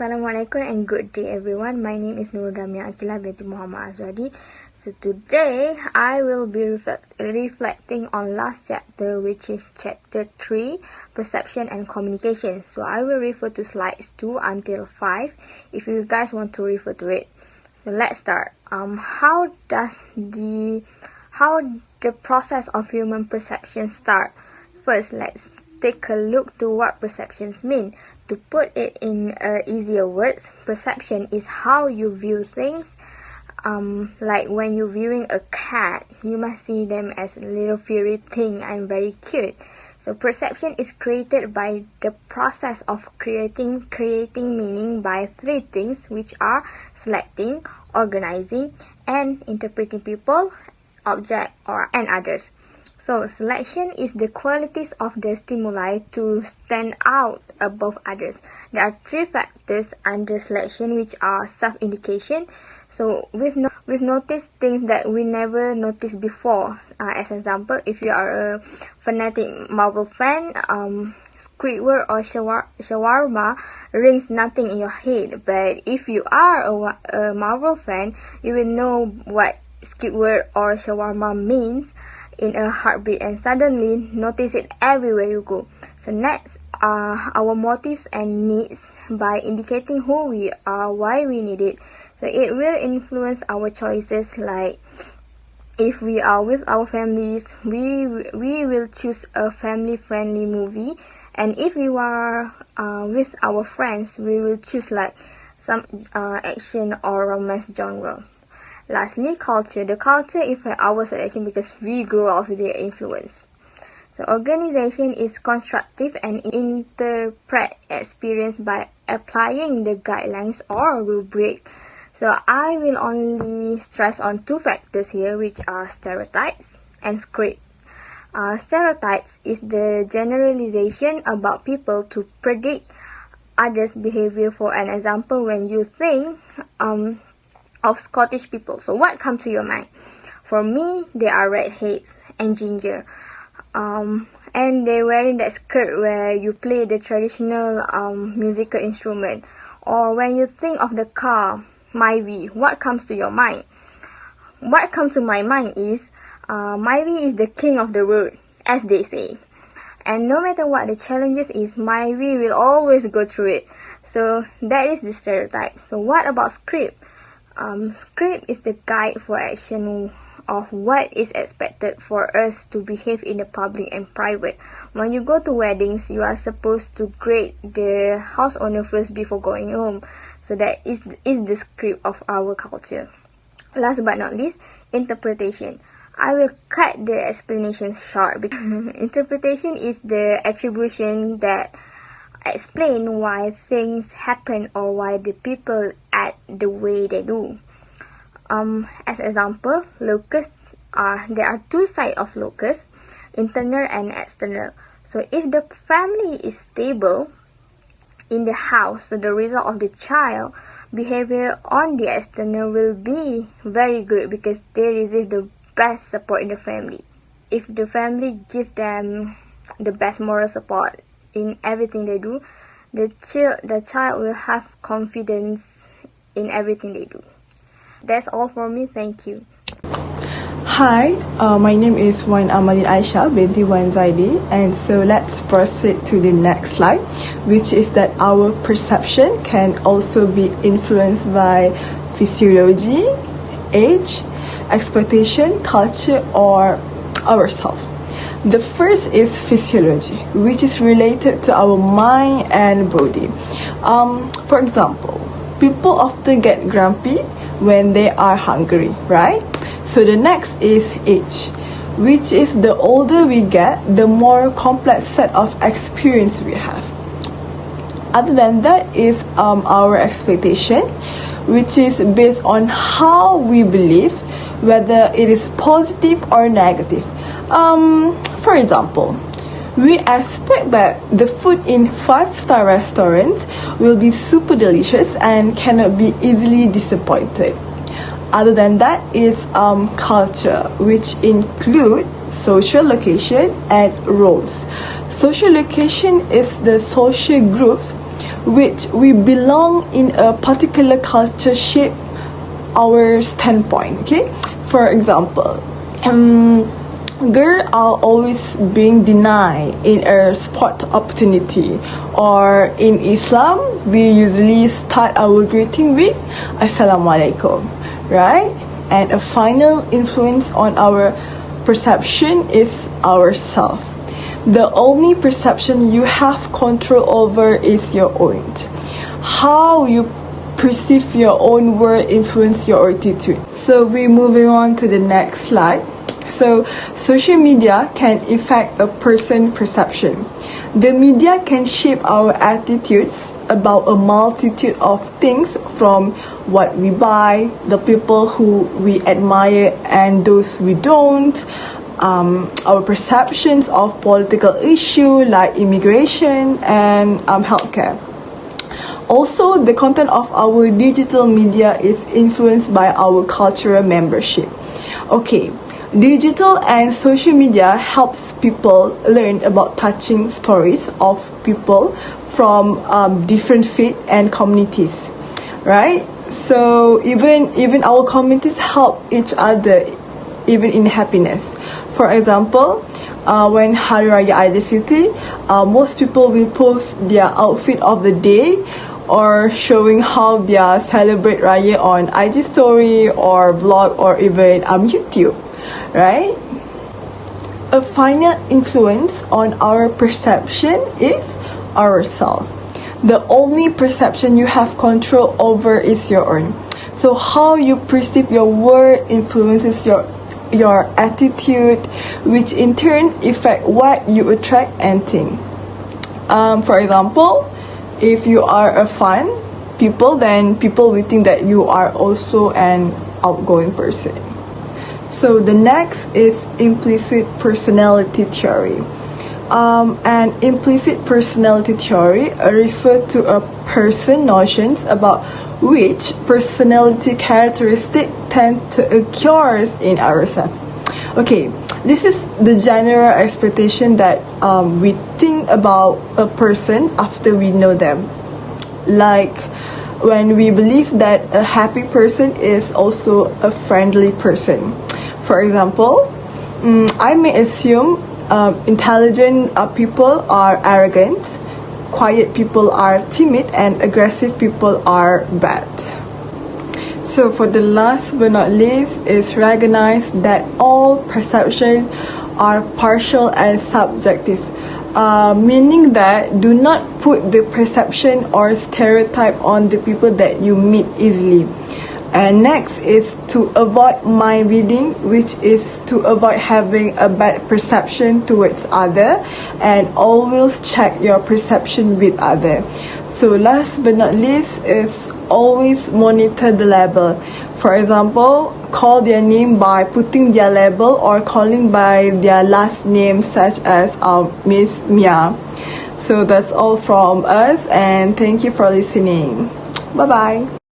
Assalamualaikum and good day everyone. My name is Nur Damia Akilah binti Muhammad Azwadi. So today I will be reflecting on last chapter, which is chapter 3, perception and communication. So I will refer to slides 2 until 5 if you guys want to refer to it. So let's start. How the process of human perception start? First, let's take a look to what perceptions mean. To put it in easier words, perception is how you view things. Like when you're viewing a cat, you must see them as a little furry thing and very cute. So perception is created by the process of creating meaning by three things, which are selecting, organizing, and interpreting people, object, and others. So selection is the qualities of the stimuli to stand out above others. There are three factors under selection, which are self-indication. So we've noticed things that we never noticed before. As an example, if you are a fanatic Marvel fan, Squidward or shawarma rings nothing in your head. But if you are a Marvel fan, you will know what Squidward or shawarma means in a heartbeat and suddenly notice it everywhere you go. So next are our motives and needs by indicating who we are, why we need it. So it will influence our choices, like if we are with our families, we will choose a family friendly movie, and if we are with our friends, we will choose like some action or romance genre. Lastly, culture. The culture affects our selection because we grow up with their influence. So organization is constructive and interpret experience by applying the guidelines or rubric. So I will only stress on two factors here, which are stereotypes and scripts. Stereotypes is the generalization about people to predict others' behavior. For an example, when you think of Scottish people, so what comes to your mind? For me, they are redheads and ginger, and they're wearing that skirt where you play the traditional musical instrument. Or when you think of the car Myvi, what comes to your mind? What comes to my mind is Myvi is the king of the road, as they say, and no matter what the challenges is, Myvi will always go through it. So that is the stereotype. So what about script? Script is the guide for action of what is expected for us to behave in the public and private. When you go to weddings, you are supposed to greet the house owner first before going home. So that is the script of our culture. Last but not least, interpretation. I will cut the explanation short because interpretation is the attribution that explain why things happen or why the people act the way they do. As example, locus there are two sides of locus, internal and external. So if the family is stable in the house, so the result of the child behavior on the external will be very good because they receive the best support in the family. If the family give them the best moral support in everything they do, the child will have confidence in everything they do. That's all for me. Thank you. Hi, my name is Wan Amalin Aisha binti Wan Zaidi, and so let's proceed to the next slide, which is that our perception can also be influenced by physiology, age, expectation, culture, or ourselves. The first is physiology, which is related to our mind and body. For example, people often get grumpy when they are hungry, right? So the next is age, which is the older we get, the more complex set of experience we have. Other than that is our expectation, which is based on how we believe, whether it is positive or negative. For example, we expect that the food in 5-star restaurants will be super delicious and cannot be easily disappointed. Other than that is culture, which include social location and roles. Social location is the social groups which we belong in a particular culture shape our standpoint. Okay, for example, girls are always being denied in a sport opportunity, or in Islam we usually start our greeting with Assalamualaikum, right? And a final influence on our perception is ourself. The only perception you have control over is your own. How you perceive your own word influence your attitude. So we're moving on to the next slide. So social media can affect a person's perception. The media can shape our attitudes about a multitude of things, from what we buy, the people who we admire and those we don't, our perceptions of political issues like immigration and healthcare. Also, the content of our digital media is influenced by our cultural membership. Okay, digital and social media helps people learn about touching stories of people from different faith and communities, right? So even our communities help each other even in happiness. For example, when Hari Raya Aidilfitri, most people will post their outfit of the day or showing how they celebrate Raya on IG story or vlog or even YouTube, right? A final influence on our perception is ourselves. The only perception you have control over is your own. So how you perceive your world influences your attitude, which in turn affect what you attract and think. For example, if you are a fun people, then people will think that you are also an outgoing person. So the next is implicit personality theory. And implicit personality theory refers to a person's notions about which personality characteristic tend to occur in ourselves. Okay, this is the general expectation that we think about a person after we know them. Like when we believe that a happy person is also a friendly person. For example, I may assume intelligent people are arrogant, quiet people are timid, and aggressive people are bad. So for the last but not least is recognize that all perceptions are partial and subjective, meaning that do not put the perception or stereotype on the people that you meet easily. And next is to avoid mind reading, which is to avoid having a bad perception towards other, and always check your perception with other. So last but not least is always monitor the label. For example, call their name by putting their label or calling by their last name, such as Miss Mia. So that's all from us, and thank you for listening. Bye bye.